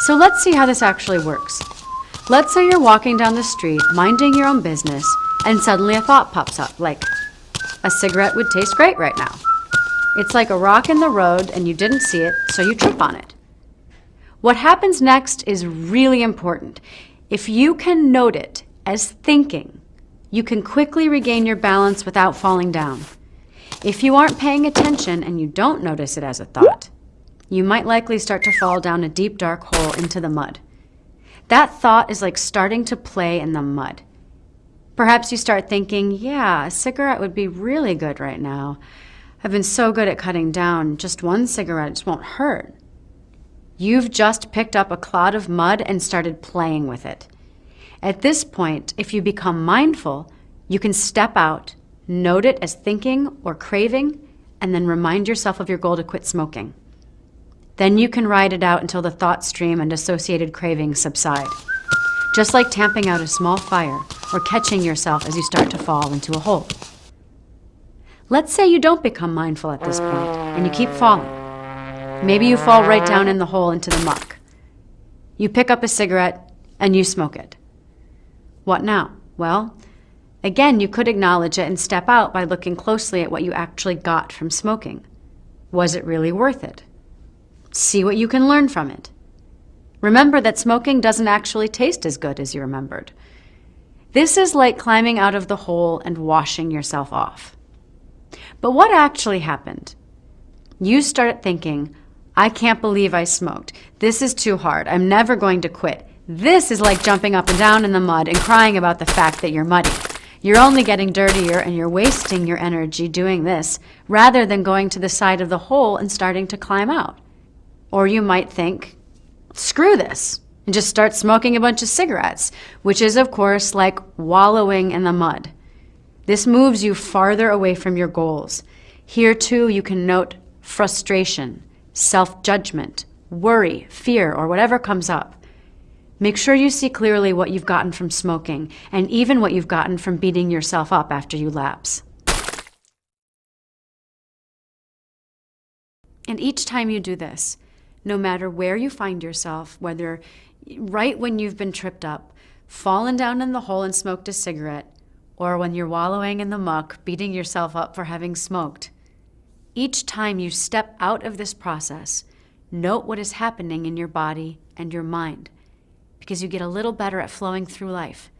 So let's see how this actually works. Let's say you're walking down the street, minding your own business, and suddenly a thought pops up, like, a cigarette would taste great right now. It's like a rock in the road and you didn't see it, so you trip on it. What happens next is really important. If you can note it as thinking, you can quickly regain your balance without falling down. If you aren't paying attention and you don't notice it as a thought, you might likely start to fall down a deep, dark hole into the mud. That thought is like starting to play in the mud. Perhaps you start thinking, yeah, a cigarette would be really good right now. I've been so good at cutting down. Just one cigarette just won't hurt. You've just picked up a clod of mud and started playing with it. At this point, if you become mindful, you can step out, note it as thinking or craving, and then remind yourself of your goal to quit smoking. Then you can ride it out until the thought stream and associated cravings subside. Just like tamping out a small fire or catching yourself as you start to fall into a hole. Let's say you don't become mindful at this point and you keep falling. Maybe you fall right down in the hole into the muck. You pick up a cigarette and you smoke it. What now? Well, again, you could acknowledge it and step out by looking closely at what you actually got from smoking. Was it really worth it? See what you can learn from it. Remember that smoking doesn't actually taste as good as you remembered. This is like climbing out of the hole and washing yourself off. But what actually happened? You started thinking, I can't believe I smoked. This is too hard. I'm never going to quit. This is like jumping up and down in the mud and crying about the fact that you're muddy. You're only getting dirtier and you're wasting your energy doing this rather than going to the side of the hole and starting to climb out. Or you might think, screw this, and just start smoking a bunch of cigarettes, which is, of course, like wallowing in the mud. This moves you farther away from your goals. Here, too, you can note frustration, self-judgment, worry, fear, or whatever comes up. Make sure you see clearly what you've gotten from smoking, and even what you've gotten from beating yourself up after you lapse. And each time you do this, no matter where you find yourself, whether right when you've been tripped up, fallen down in the hole and smoked a cigarette, or when you're wallowing in the muck, beating yourself up for having smoked, each time you step out of this process, note what is happening in your body and your mind, because you get a little better at flowing through life.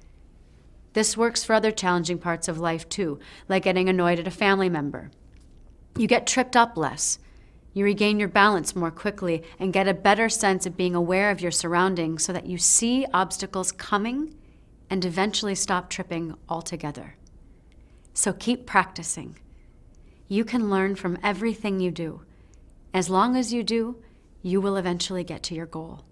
This works for other challenging parts of life too, like getting annoyed at a family member. You get tripped up less. You regain your balance more quickly and get a better sense of being aware of your surroundings so that you see obstacles coming and eventually stop tripping altogether. So keep practicing. You can learn from everything you do. As long as you do, you will eventually get to your goal.